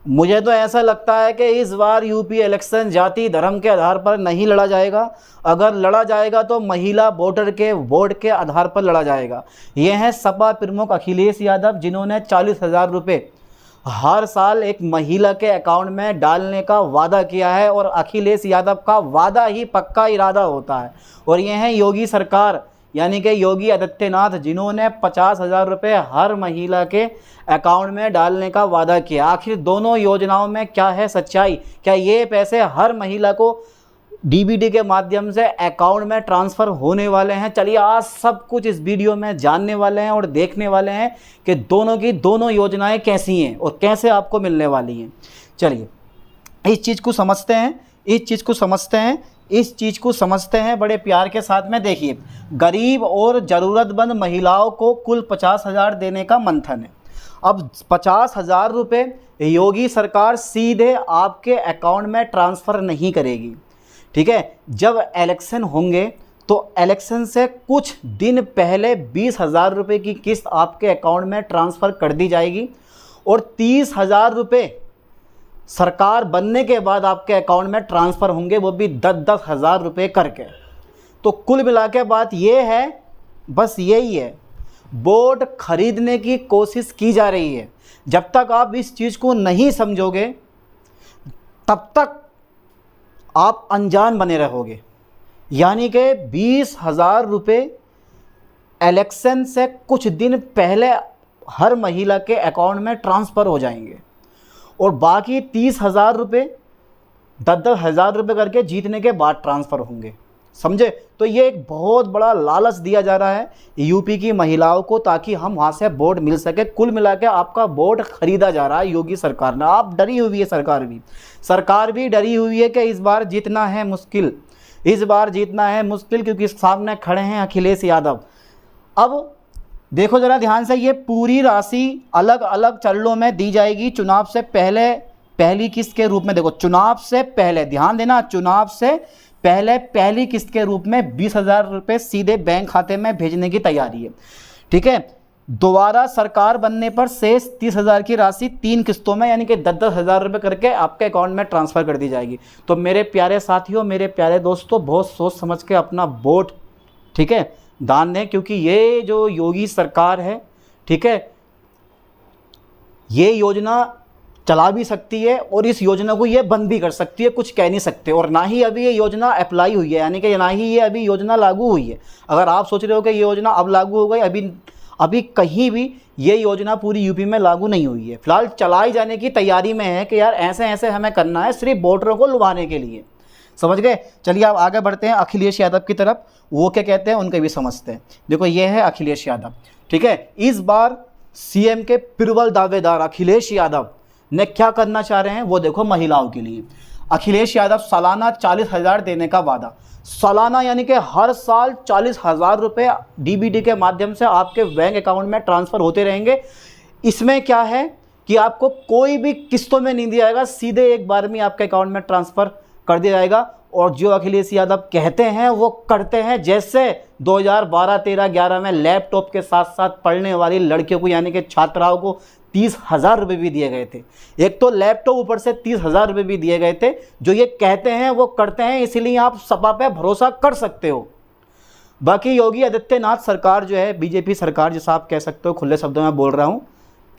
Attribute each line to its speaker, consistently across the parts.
Speaker 1: मुझे तो ऐसा लगता है कि इस बार यूपी इलेक्शन जाति धर्म के आधार पर नहीं लड़ा जाएगा। अगर लड़ा जाएगा तो महिला वोटर के वोट के आधार पर लड़ा जाएगा। ये हैं सपा प्रमुख अखिलेश यादव, जिन्होंने 40,000 रुपये हर साल एक महिला के अकाउंट में डालने का वादा किया है, और अखिलेश यादव का वादा ही पक्का इरादा होता है। और ये हैं योगी सरकार यानी कि योगी आदित्यनाथ, जिन्होंने 50,000 रुपये हर महिला के अकाउंट में डालने का वादा किया। आखिर दोनों योजनाओं में क्या है सच्चाई? क्या ये पैसे हर महिला को डीबीटी के माध्यम से अकाउंट में ट्रांसफ़र होने वाले हैं? चलिए आज सब कुछ इस वीडियो में जानने वाले हैं और देखने वाले हैं कि दोनों की दोनों योजनाएं कैसी हैं और कैसे आपको मिलने वाली हैं। चलिए इस चीज़ को समझते हैं बड़े प्यार के साथ में। देखिए, गरीब और ज़रूरतमंद महिलाओं को कुल 50,000 देने का मंथन है। अब 50,000 रुपये योगी सरकार सीधे आपके अकाउंट में ट्रांसफ़र नहीं करेगी, ठीक है। जब इलेक्शन होंगे तो इलेक्शन से कुछ दिन पहले 20,000 रुपये की किस्त आपके अकाउंट में ट्रांसफ़र कर दी जाएगी, और 30,000 रुपये सरकार बनने के बाद आपके अकाउंट में ट्रांसफ़र होंगे, वो भी 10-10 हज़ार रुपये करके। तो कुल मिला के बात ये है, बस यही है, वोट खरीदने की कोशिश की जा रही है। जब तक आप इस चीज़ को नहीं समझोगे तब तक आप अनजान बने रहोगे। यानी कि 20,000 रुपये इलेक्शन से कुछ दिन पहले हर महिला के अकाउंट में ट्रांसफ़र हो जाएंगे, और बाकी 30,000 रुपये 10-10 हज़ार रुपये करके जीतने के बाद ट्रांसफ़र होंगे, समझे। तो ये एक बहुत बड़ा लालच दिया जा रहा है यूपी की महिलाओं को, ताकि हम वहाँ से वोट मिल सके। कुल मिला के आपका वोट खरीदा जा रहा है योगी सरकार ने। आप डरी हुई है, सरकार भी डरी हुई है कि इस बार जीतना है मुश्किल, क्योंकि सामने खड़े हैं अखिलेश यादव। अब देखो ज़रा ध्यान से, ये पूरी राशि अलग अलग चरणों में दी जाएगी। चुनाव से पहले पहली किस्त के रूप में, देखो चुनाव से पहले, ध्यान देना, चुनाव से पहले पहली किस्त के रूप में 20,000 रुपये सीधे बैंक खाते में भेजने की तैयारी है, ठीक है। दोबारा सरकार बनने पर शेष 30,000 की राशि 3 किस्तों में यानी कि 10-10 हज़ार रुपये करके आपके अकाउंट में ट्रांसफ़र कर दी जाएगी। तो मेरे प्यारे साथियों, मेरे प्यारे दोस्तों, बहुत सोच समझ के अपना वोट, ठीक है, दान दें, क्योंकि ये जो योगी सरकार है, ठीक है, ये योजना चला भी सकती है और इस योजना को ये बंद भी कर सकती है, कुछ कह नहीं सकते। और ना ही अभी ये योजना अप्लाई हुई है, यानी कि ना ही ये अभी योजना लागू हुई है। अगर आप सोच रहे हो कि ये योजना अब लागू हो गई, अभी कहीं भी ये योजना पूरी यूपी में लागू नहीं हुई है। फिलहाल चलाई जाने की तैयारी में है कि यार ऐसे ऐसे हमें करना है, सिर्फ वोटरों को लुभाने के लिए, समझ गए। चलिए आप आगे बढ़ते हैं अखिलेश यादव की तरफ, वो क्या कहते हैं उनके भी समझते हैं। देखो ये है अखिलेश यादव, ठीक है। इस बार सीएम के प्रबल दावेदार अखिलेश यादव ने क्या करना चाह रहे हैं वो देखो। महिलाओं के लिए अखिलेश यादव सालाना 40,000 देने का वादा, सालाना यानी कि हर साल 40,000 रुपये डीबीटी के माध्यम से आपके बैंक अकाउंट में ट्रांसफ़र होते रहेंगे। इसमें क्या है कि आपको कोई भी किस्तों में नहीं दिया जाएगा, सीधे एक बार में आपके अकाउंट में ट्रांसफ़र कर दिया जाएगा। और जो अखिलेश यादव कहते हैं वो करते हैं। जैसे 2012, 13, 11 में लैपटॉप के साथ साथ पढ़ने वाली लड़कियों को यानी कि छात्राओं को 30,000 रुपये भी दिए गए थे। एक तो लैपटॉप ऊपर से 30,000 रुपये भी दिए गए थे। जो ये कहते हैं वो करते हैं, इसीलिए आप सपा पे भरोसा कर सकते हो। बाकी योगी आदित्यनाथ सरकार जो है, बीजेपी सरकार जैसा आप कह सकते हो, खुले शब्दों में बोल रहा हूँ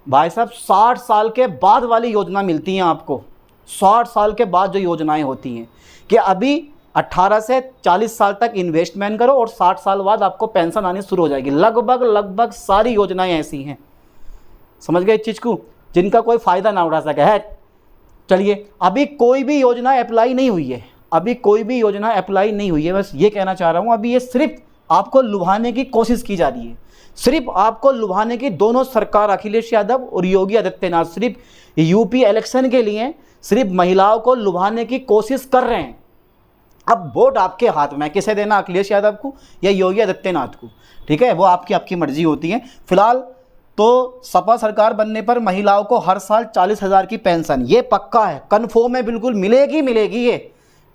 Speaker 1: भाई साहब, 60 साल के बाद वाली योजना मिलती हैं आपको। 60 साल के बाद जो योजनाएं होती हैं कि अभी 18 से 40 साल तक इन्वेस्टमेंट करो और 60 साल बाद आपको पेंशन आनी शुरू हो जाएगी। लगभग सारी योजनाएं ऐसी हैं, समझ गए इस चीज़ को, जिनका कोई फ़ायदा ना उठा सके है। चलिए अभी कोई भी योजना अप्लाई नहीं हुई है, बस ये कहना चाह रहा हूँ। अभी ये सिर्फ आपको लुभाने की कोशिश की जा रही है, सिर्फ आपको लुभाने की। दोनों सरकार अखिलेश यादव और योगी आदित्यनाथ सिर्फ यूपी इलेक्शन के लिए सिर्फ महिलाओं को लुभाने की कोशिश कर रहे हैं। अब वोट आपके हाथ में, किसे देना, अखिलेश यादव को या योगी आदित्यनाथ को, ठीक है, वो आपकी मर्जी होती है। फिलहाल तो सपा सरकार बनने पर महिलाओं को हर साल 40,000 की पेंशन, ये पक्का है, कन्फर्म है, बिल्कुल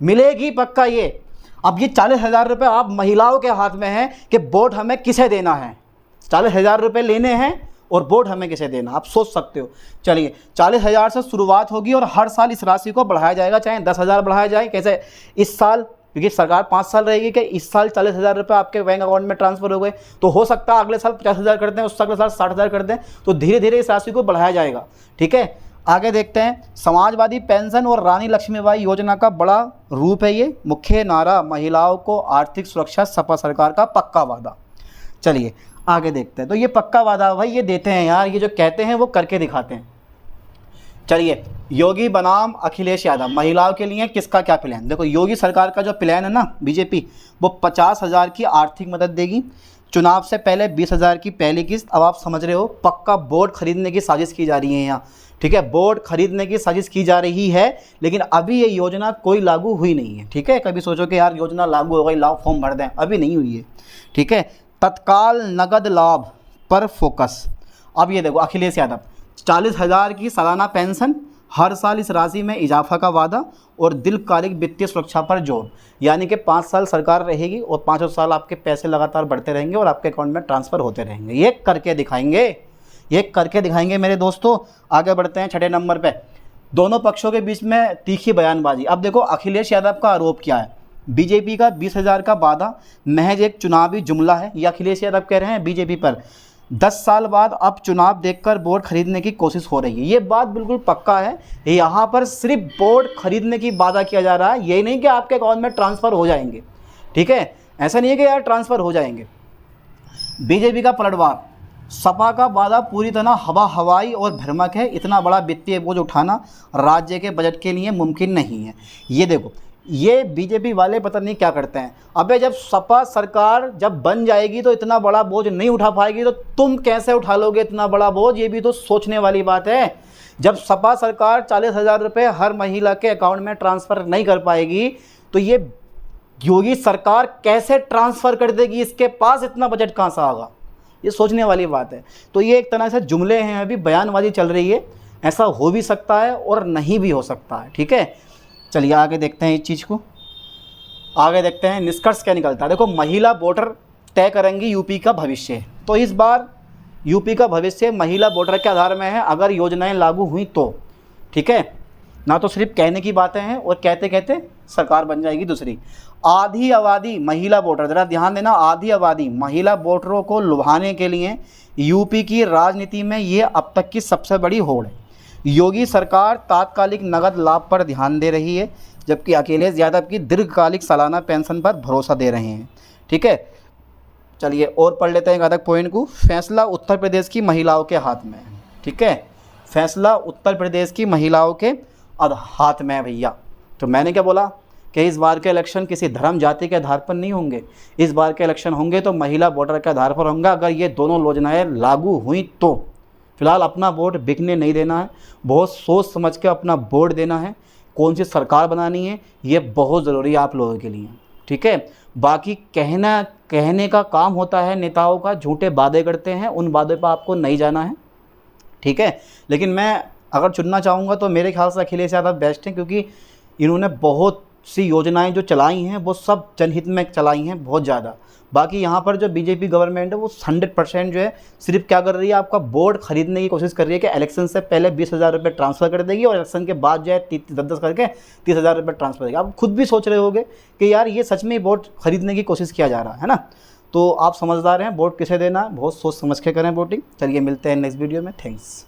Speaker 1: मिलेगी पक्का ये। अब ये 40,000 रुपये आप महिलाओं के हाथ में हैं कि वोट हमें किसे देना है। 40,000 रुपये लेने हैं और वोट हमें किसे देना, आप सोच सकते हो। चलिए 40,000 से शुरुआत होगी और हर साल इस राशि को बढ़ाया जाएगा, चाहे 10,000 बढ़ाया जाए। कैसे? इस साल, क्योंकि सरकार 5 साल रहेगी, कि इस साल 40,000 रुपये आपके बैंक अकाउंट में ट्रांसफर हो गए, तो हो सकता है अगले साल 50,000 कर दें, उस अगले साल 60,000 कर दें, तो धीरे धीरे इस राशि को बढ़ाया जाएगा। ठीक है, आगे देखते हैं। समाजवादी पेंशन और रानी लक्ष्मीबाई योजना का बड़ा रूप है ये। मुख्य नारा महिलाओं को आर्थिक सुरक्षा, सपा सरकार का पक्का वादा। चलिए आगे देखते हैं। तो ये पक्का वादा भाई ये देते हैं यार, ये जो कहते हैं वो करके दिखाते हैं। चलिए, योगी बनाम अखिलेश यादव, महिलाओं के लिए किसका क्या प्लान? देखो योगी सरकार का जो प्लान है ना बीजेपी, वो 50,000 की आर्थिक मदद देगी, चुनाव से पहले 20,000 की पहली किस्त। अब आप समझ रहे हो, पक्का बोर्ड खरीदने की साजिश की जा रही है यहाँ। ठीक है, बोर्ड खरीदने की साजिश की जा रही है, लेकिन अभी ये योजना कोई लागू हुई नहीं है। ठीक है, कभी सोचो कि यार योजना लागू हो गई, लाओ फॉर्म भर दें, अभी नहीं हुई है। ठीक है, तत्काल नगद लाभ पर फोकस। अब ये देखो अखिलेश यादव, 40,000 की सालाना पेंशन, हर साल इस राशि में इजाफा का वादा और दीर्घकालिक वित्तीय सुरक्षा पर जोर। यानी कि 5 साल सरकार रहेगी और 5 साल आपके पैसे लगातार बढ़ते रहेंगे और आपके अकाउंट में ट्रांसफ़र होते रहेंगे। ये करके दिखाएंगे, ये करके दिखाएंगे मेरे दोस्तों। आगे बढ़ते हैं 6ठे नंबर पे, दोनों पक्षों के बीच में तीखी बयानबाजी। अब देखो अखिलेश यादव का आरोप क्या है, बीजेपी का 20,000 का वादा महज एक चुनावी जुमला है, ये अखिलेश यादव कह रहे हैं बीजेपी पर। 10 साल बाद अब चुनाव देखकर बोर्ड खरीदने की कोशिश हो रही है, ये बात बिल्कुल पक्का है। यहाँ पर सिर्फ बोर्ड खरीदने की वादा किया जा रहा है, ये नहीं कि आपके अकाउंट में ट्रांसफ़र हो जाएंगे। ठीक है, ऐसा नहीं है कि यार ट्रांसफ़र हो जाएंगे। बीजेपी का पलटवार, सपा का वादा पूरी तरह हवाई और भ्रामक है, इतना बड़ा वित्तीय बोझ उठाना राज्य के बजट के लिए मुमकिन नहीं है। ये देखो, ये बीजेपी वाले पता नहीं क्या करते हैं। अबे जब सपा सरकार जब बन जाएगी तो इतना बड़ा बोझ नहीं उठा पाएगी, तो तुम कैसे उठा लोगे इतना बड़ा बोझ? ये भी तो सोचने वाली बात है। जब सपा सरकार 40,000 रुपये हर महिला के अकाउंट में ट्रांसफ़र नहीं कर पाएगी, तो ये योगी सरकार कैसे ट्रांसफ़र कर देगी? इसके पास इतना बजट कहाँ से आएगा? ये सोचने वाली बात है। तो ये एक तरह से जुमले हैं, अभी बयानबाजी चल रही है। ऐसा हो भी सकता है और नहीं भी हो सकता है। ठीक है, चलिए आगे देखते हैं इस चीज़ को, आगे देखते हैं निष्कर्ष क्या निकलता है। देखो, महिला वोटर तय करेंगी यूपी का भविष्य। तो इस बार यूपी का भविष्य महिला वोटर के आधार में है, अगर योजनाएं लागू हुई तो। ठीक है, ना तो सिर्फ कहने की बातें हैं और कहते कहते सरकार बन जाएगी दूसरी। आधी आबादी महिला वोटर, ज़रा ध्यान देना, आधी आबादी महिला वोटरों को लुभाने के लिए यूपी की राजनीति में ये अब तक की सबसे बड़ी होड़ है। योगी सरकार तात्कालिक नगद लाभ पर ध्यान दे रही है, जबकि अखिलेश यादव की दीर्घकालिक सालाना पेंशन पर भरोसा दे रहे हैं। ठीक है, चलिए और पढ़ लेते हैं एक अलग पॉइंट को। फैसला उत्तर प्रदेश की महिलाओं के हाथ में है। ठीक है, फैसला उत्तर प्रदेश की महिलाओं के हाथ में है भैया। तो मैंने क्या बोला कि इस बार के इलेक्शन किसी धर्म जाति के आधार पर नहीं होंगे, इस बार के इलेक्शन होंगे तो महिला वोटर के आधार पर होंगे। अगर ये दोनों योजनाएं लागू हुई तो फिलहाल अपना वोट बिकने नहीं देना है, बहुत सोच समझ के अपना वोट देना है। कौन सी सरकार बनानी है ये बहुत ज़रूरी है आप लोगों के लिए। ठीक है, बाकी कहने का काम होता है नेताओं का, झूठे वादे करते हैं, उन वादे पर आपको नहीं जाना है। ठीक है, लेकिन मैं अगर चुनना चाहूँगा तो मेरे ख्याल से अखिलेश यादव बेस्ट हैं, क्योंकि इन्होंने बहुत सी योजनाएं जो चलाई हैं वो सब जनहित में चलाई हैं बहुत ज़्यादा। बाकी यहाँ पर जो बीजेपी गवर्नमेंट है वो 100% जो है सिर्फ क्या कर रही है, आपका बोर्ड खरीदने की कोशिश कर रही है कि इलेक्शन से पहले 20,000 रुपये ट्रांसफ़र कर देगी और इलेक्शन के बाद जो है 10-10 करके 30,000 रुपये ट्रांसफ़र करेगी। आप खुद भी सोच रहे होगे कि यार ये सच में बोर्ड खरीदने की कोशिश किया जा रहा है ना। तो आप समझदार हैं, वोट किसे देना बहुत सोच समझ के करें वोटिंग। चलिए मिलते हैं नेक्स्ट वीडियो में, थैंक्स।